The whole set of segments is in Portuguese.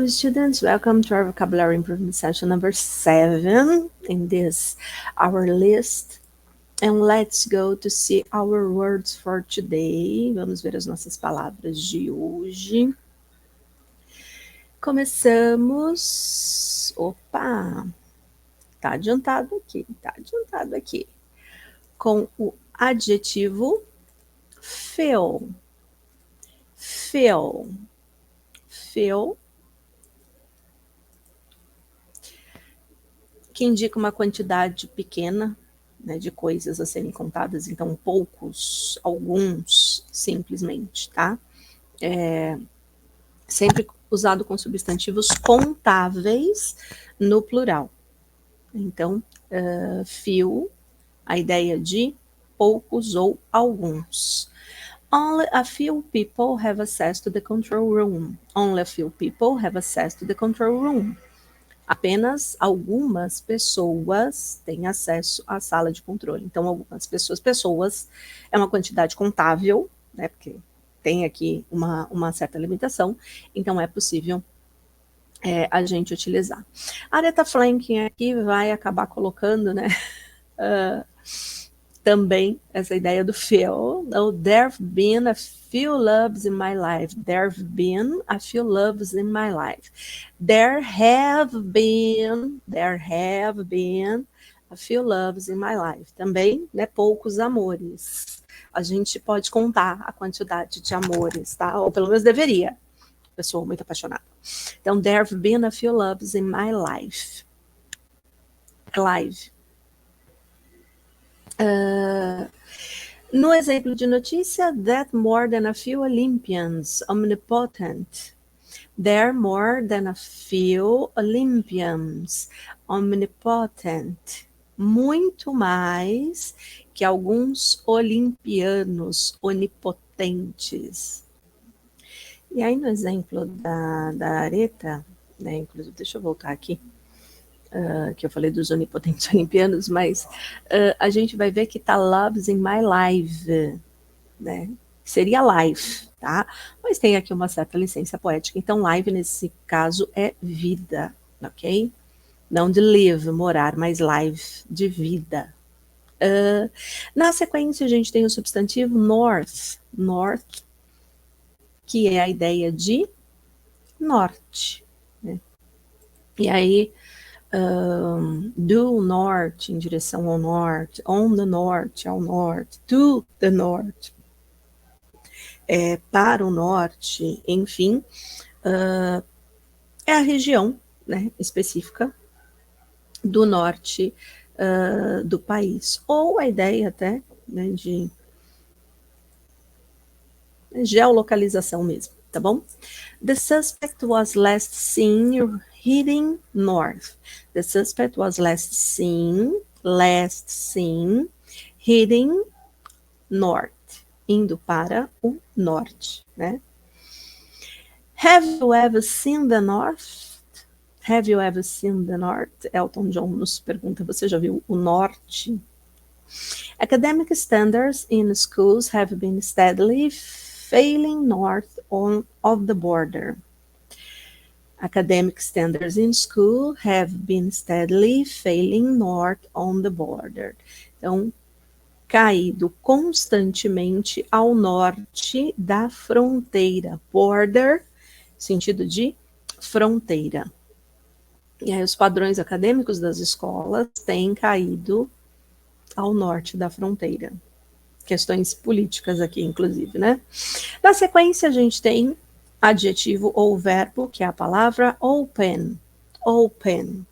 students, welcome to our vocabulary improvement session number 7 in this our list. And let's go to see our words for today. Vamos ver as nossas palavras de hoje. Começamos. Opa! Tá adiantado aqui. Com o adjetivo fill. Fill. Que indica uma quantidade pequena, né, de coisas a serem contadas, então poucos, alguns, simplesmente, tá? Sempre usado com substantivos contáveis no plural. Então, few, a ideia de poucos ou alguns. Only a few people have access to the control room. Only a few people have access to the control room. Apenas algumas pessoas têm acesso à sala de controle. Então, algumas pessoas é uma quantidade contável, né? Porque tem aqui uma certa limitação, então é possível a gente utilizar. A Aretha Franklin aqui vai acabar colocando, né? Também essa ideia do fill. Oh, there've been a few loves in my life. There've been a few loves in my life. There have been a few loves in my life. Também, né, poucos amores. A gente pode contar a quantidade de amores, tá? Ou pelo menos deveria. Pessoa muito apaixonada. Então, there've been a few loves in my life. No exemplo de notícia, that more than a few Olympians, omnipotent. There more than a few Olympians, omnipotent. Muito mais que alguns olimpianos onipotentes. E aí no exemplo da Aretha, né, inclusive, deixa eu voltar aqui. Que eu falei dos onipotentes olimpianos, mas a gente vai ver que tá loves in my life, né? Seria life, tá? Mas tem aqui uma certa licença poética, então life nesse caso é vida, ok? Não de live, morar, mas life, de vida. Na sequência a gente tem o substantivo north, que é a ideia de norte, né? E aí do norte, em direção ao norte, on the norte, ao norte, to the norte, para o norte, enfim, é a região, né, específica do norte do país, ou a ideia até, né, de geolocalização mesmo, tá bom? The suspect was last seen heading north. The suspect was last seen heading north, indo para o norte, né? Have you ever seen the north? Have you ever seen the north? Elton John nos pergunta, você já viu o norte? Academic standards in schools have been steadily failing north of the border. Academic standards in school have been steadily failing north on the border. Então, caído constantemente ao norte da fronteira. Border, sentido de fronteira. E aí os padrões acadêmicos das escolas têm caído ao norte da fronteira. Questões políticas aqui, inclusive, né? Na sequência, a gente tem adjetivo ou verbo, que é a palavra open. Open,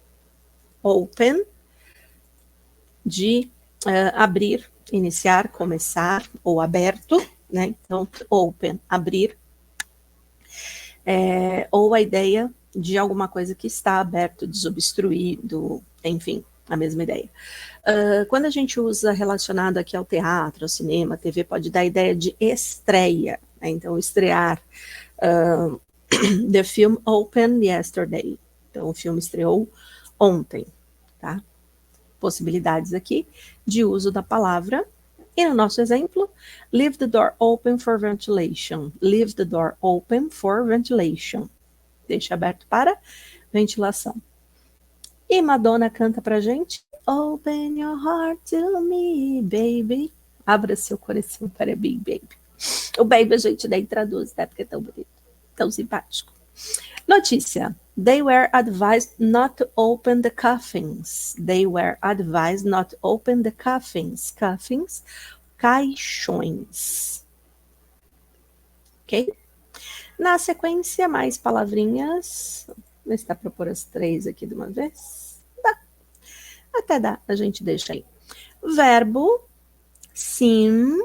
de abrir, iniciar, começar, ou aberto, né? Então, open, abrir. Ou a ideia de alguma coisa que está aberto, desobstruído, enfim, a mesma ideia. Quando a gente usa relacionado aqui ao teatro, ao cinema, TV, pode dar a ideia de estreia, né? Então, estrear. The film opened yesterday. Então, o filme estreou ontem, tá? Possibilidades aqui de uso da palavra. E no nosso exemplo, leave the door open for ventilation. Leave the door open for ventilation. deixe aberto para ventilação. E Madonna canta pra gente, Open your heart to me, baby. Abra seu coração para mim, baby. O baby a gente nem traduz, né? Porque é tão bonito, tão simpático. Notícia. They were advised not to open the coffins. They were advised not to open the coffins. Coffins, caixões. Ok? Na sequência, mais palavrinhas. Vamos ver se dá para pôr as 3 aqui de uma vez. Dá. Até dá, a gente deixa aí. Verbo, seem,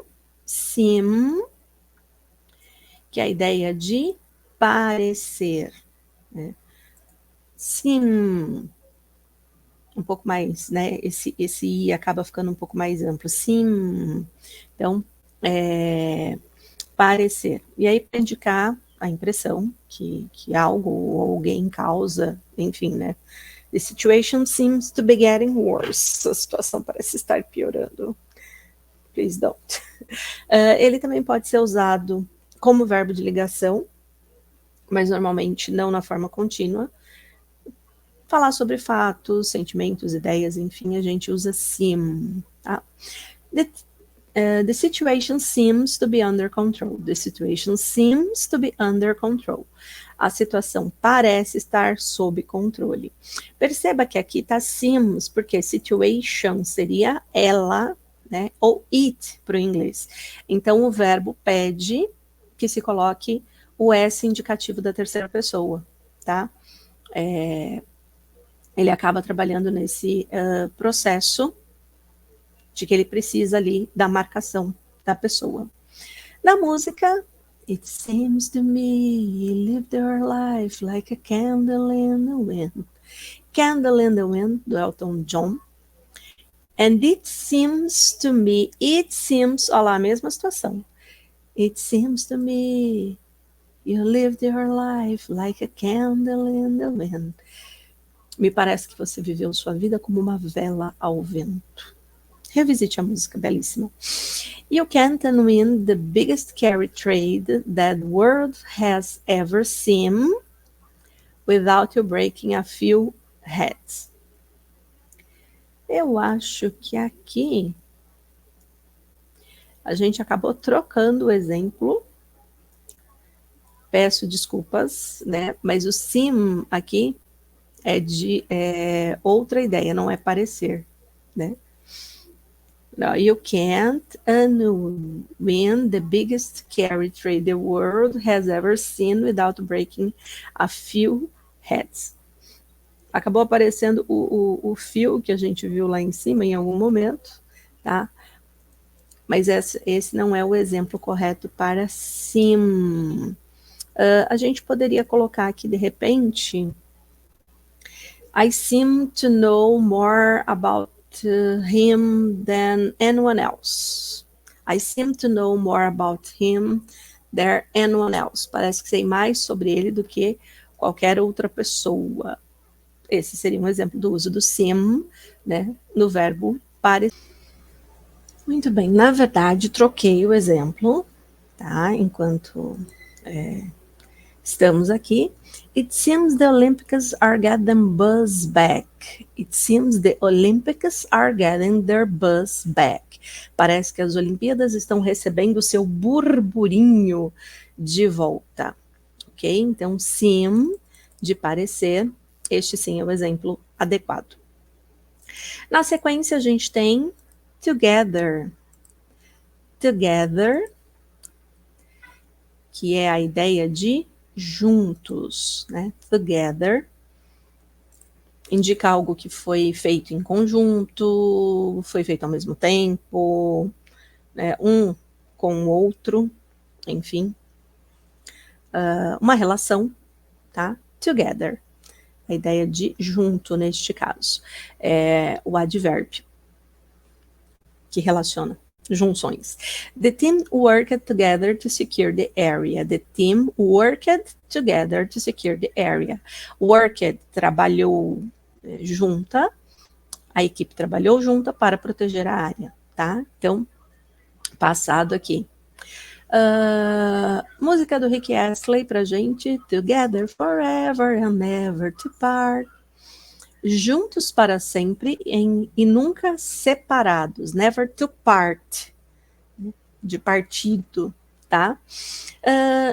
que é a ideia de parecer, né? Seem, um pouco mais, né? Esse I acaba ficando um pouco mais amplo. Seem, então, parecer. E aí, para indicar a impressão que algo ou alguém causa, enfim, né? The situation seems to be getting worse. A situação parece estar piorando. Please don't. Ele também pode ser usado como verbo de ligação, mas normalmente não na forma contínua. Falar sobre fatos, sentimentos, ideias, enfim, a gente usa seem. Tá? The situation seems to be under control. The situation seems to be under control. A situação parece estar sob controle. Perceba que aqui está seems, porque situation seria ela, né? Ou it para o inglês. Então, o verbo pede que se coloque o S indicativo da terceira pessoa, tá? Ele acaba trabalhando nesse processo de que ele precisa ali da marcação da pessoa. Na música, It seems to me you lived your life like a candle in the wind. Candle in the Wind, do Elton John. And it seems to me, olha lá, a mesma situação. It seems to me you lived your life like a candle in the wind. Me parece que você viveu sua vida como uma vela ao vento. Revisite a música, belíssima. You can't win the biggest carry trade that the world has ever seen without you breaking a few heads. Eu acho que aqui a gente acabou trocando o exemplo. Peço desculpas, né? Mas o sim aqui é de outra ideia, não é parecer, né? No, you can't win the biggest carry trade the world has ever seen without breaking a few heads. Acabou aparecendo o fio que a gente viu lá em cima em algum momento, tá? Mas esse não é o exemplo correto para sim. A gente poderia colocar aqui, de repente, I seem to know more about him than anyone else. I seem to know more about him than anyone else. Parece que sei mais sobre ele do que qualquer outra pessoa. Esse seria um exemplo do uso do seem, né, no verbo parecer. Muito bem, na verdade, troquei o exemplo, tá? Enquanto estamos aqui. It seems the Olympics are getting buzz back. It seems the Olympics are getting their buzz back. Parece que as Olimpíadas estão recebendo seu burburinho de volta. Ok? Então, seem, de parecer, este sim é o exemplo adequado. Na sequência, a gente tem together. Together, que é a ideia de juntos, né? Together indica algo que foi feito em conjunto, foi feito ao mesmo tempo, né? Um com o outro, enfim, uma relação, tá? Together, a ideia de junto neste caso, o advérbio que relaciona junções. The team worked together to secure the area. The team worked together to secure the area. Worked, trabalhou junta, a equipe trabalhou junta para proteger a área, tá? Então, passado aqui. Música do Rick Astley pra gente. Together forever and never to part. Juntos para sempre e nunca separados. Never to part. De partido, tá?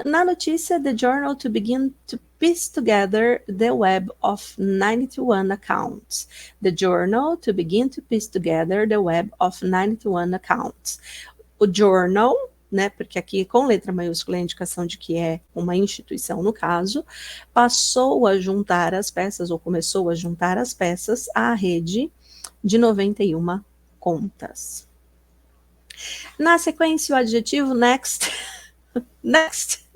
Na notícia, the journal to begin to piece together the web of 91 accounts. The journal to begin to piece together the web of 91 accounts. O journal, né, porque aqui com letra maiúscula é a indicação de que é uma instituição no caso, passou a juntar as peças, ou começou a juntar as peças à rede de 91 contas. Na sequência, o adjetivo next, next,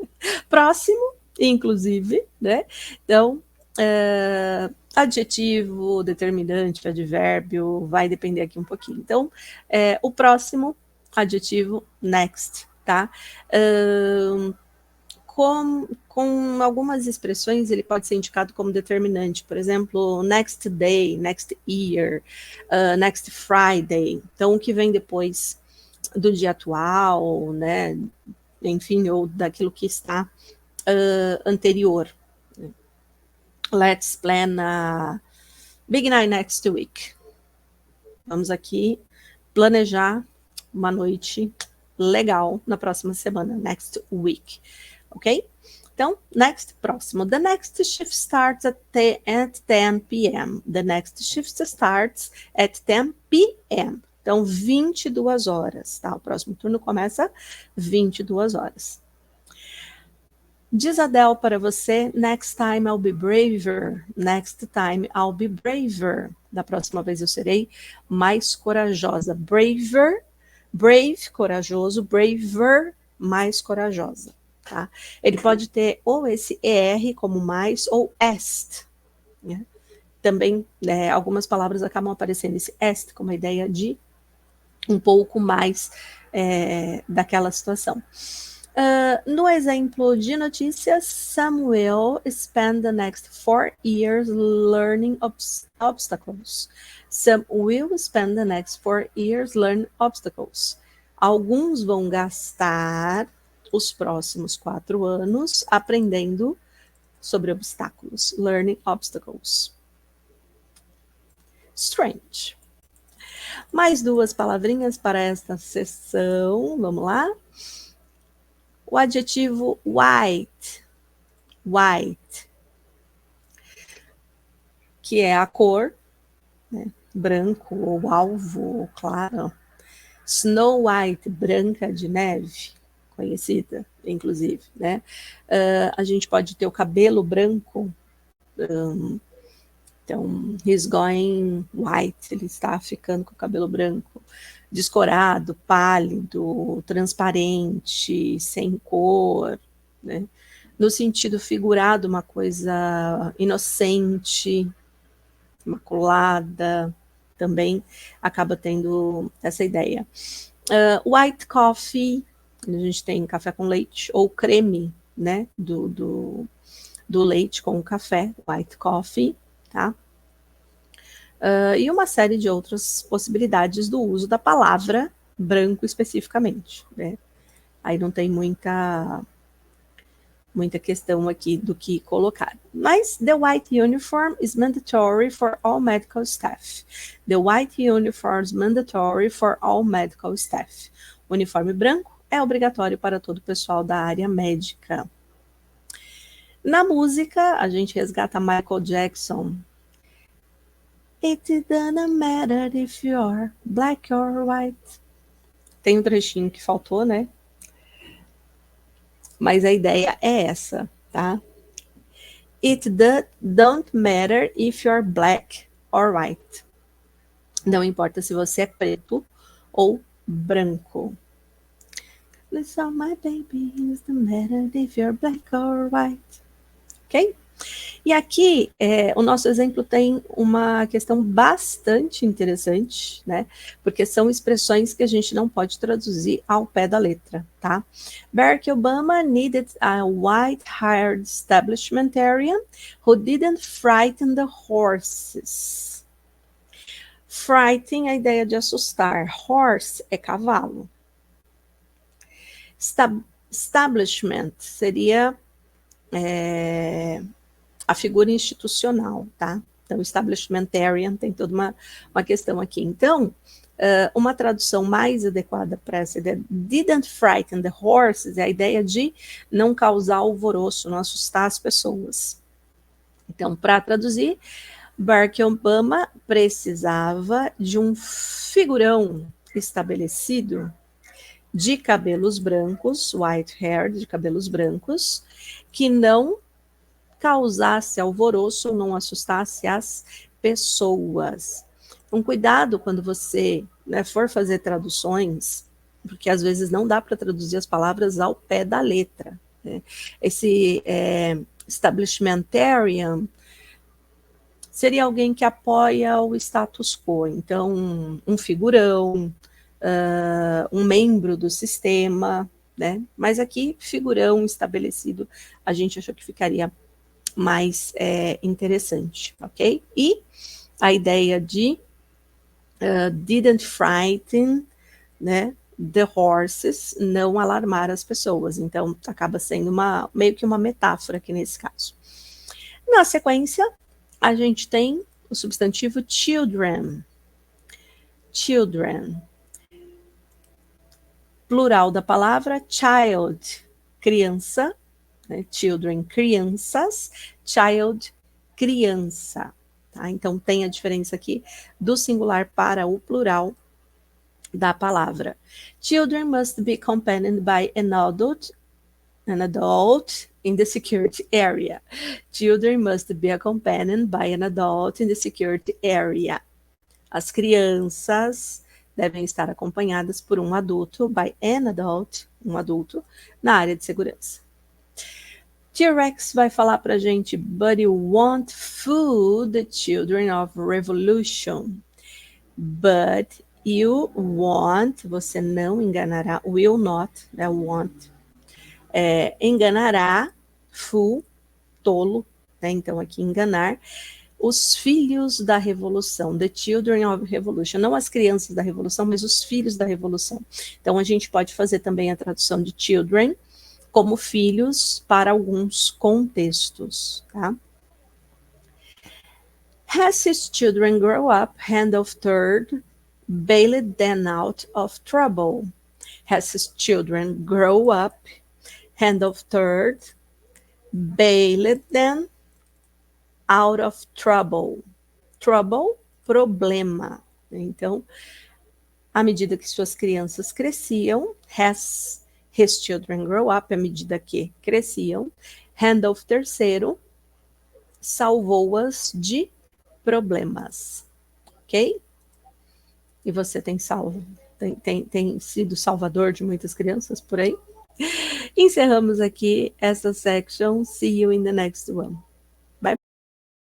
próximo, inclusive, né? Então, adjetivo, determinante, advérbio, vai depender aqui um pouquinho. Então, o próximo, adjetivo next, tá? Com algumas expressões, ele pode ser indicado como determinante. Por exemplo, next day, next year, next Friday. Então, o que vem depois do dia atual, né? Enfim, ou daquilo que está anterior. Let's plan a big night next week. Vamos aqui planejar uma noite legal na próxima semana, next week. Ok? Então, next, próximo. The next shift starts at 10 p.m. The next shift starts at 10 p.m. Então, 22 horas, tá? O próximo turno começa 22 horas. Diz Adele para você, next time I'll be braver. Next time I'll be braver. Da próxima vez eu serei mais corajosa. Braver, brave, corajoso. Braver, mais corajosa. Tá? Ele pode ter ou esse ER como mais ou est. Né? Também, algumas palavras acabam aparecendo esse est como a ideia de um pouco mais daquela situação. No exemplo de notícias, Sam will spend the next 4 years learning obstacles. Sam will spend the next 4 years learning obstacles. Alguns vão gastar os próximos 4 anos aprendendo sobre obstáculos. Learning obstacles. Strange. Mais 2 palavrinhas para esta sessão. Vamos lá. O adjetivo white. White. Que é a cor, né? Branco ou alvo ou claro. Snow White, branca de neve. Conhecida, inclusive, né? A gente pode ter o cabelo branco. Então, he's going white, ele está ficando com o cabelo branco, descorado, pálido, transparente, sem cor, né? No sentido figurado, uma coisa inocente, imaculada, também acaba tendo essa ideia. White coffee, a gente tem café com leite, ou creme, né, do leite com o café, white coffee, tá? E uma série de outras possibilidades do uso da palavra branco especificamente, né? Aí não tem muita questão aqui do que colocar. Mas the white uniform is mandatory for all medical staff. The white uniform is mandatory for all medical staff. O uniforme branco é obrigatório para todo o pessoal da área médica. Na música, a gente resgata Michael Jackson. It doesn't matter if you're black or white. Tem um trechinho que faltou, né? Mas a ideia é essa, tá? It don't matter if you're black or white. Não importa se você é preto ou branco. Listen, my baby, it doesn't matter if you're black or white. Ok? E aqui, o nosso exemplo tem uma questão bastante interessante, né? Porque são expressões que a gente não pode traduzir ao pé da letra, tá? Barack Obama needed a white-haired establishmentarian who didn't frighten the horses. Frighten, a ideia de assustar. Horse é cavalo. Establishment seria a figura institucional, tá? Então, establishmentarian tem toda uma questão aqui. Então, uma tradução mais adequada para essa ideia, didn't frighten the horses, é a ideia de não causar alvoroço, não assustar as pessoas. Então, para traduzir, Barack Obama precisava de um figurão estabelecido de cabelos brancos, white hair, de cabelos brancos, que não causasse alvoroço ou não assustasse as pessoas. Um cuidado quando você for fazer traduções, porque às vezes não dá para traduzir as palavras ao pé da letra. Né? Esse establishmentarian seria alguém que apoia o status quo, então um figurão, um membro do sistema, né? Mas aqui, figurão estabelecido, a gente achou que ficaria mais interessante, ok? E a ideia de didn't frighten, né, the horses, não alarmar as pessoas. Então, acaba sendo meio que uma metáfora aqui nesse caso. Na sequência, a gente tem o substantivo children. Children. Plural da palavra child, criança, né? Children, crianças, child, criança. Tá? Então, tem a diferença aqui do singular para o plural da palavra. Children must be accompanied by an adult in the security area. Children must be accompanied by an adult in the security area. As crianças devem estar acompanhadas por um adulto, by an adult, um adulto, na área de segurança. T-Rex vai falar pra gente, but you won't fool the children of revolution. But you won't, você não enganará, will not, né, won't, enganará, fool, tolo, né, então aqui enganar, os filhos da revolução, the children of revolution, não as crianças da revolução, mas os filhos da revolução. Então a gente pode fazer também a tradução de children como filhos para alguns contextos, tá? As his children grow up, hand of third, bailed them out of trouble. As his children grow up, hand of third, bailed them out of trouble. Trouble, problema. Então, à medida que suas crianças cresciam, as his children grow up, à medida que cresciam, hand of terceiro, salvou-as de problemas. Ok? E você tem sido salvador de muitas crianças por aí? Encerramos aqui essa section. See you in the next one.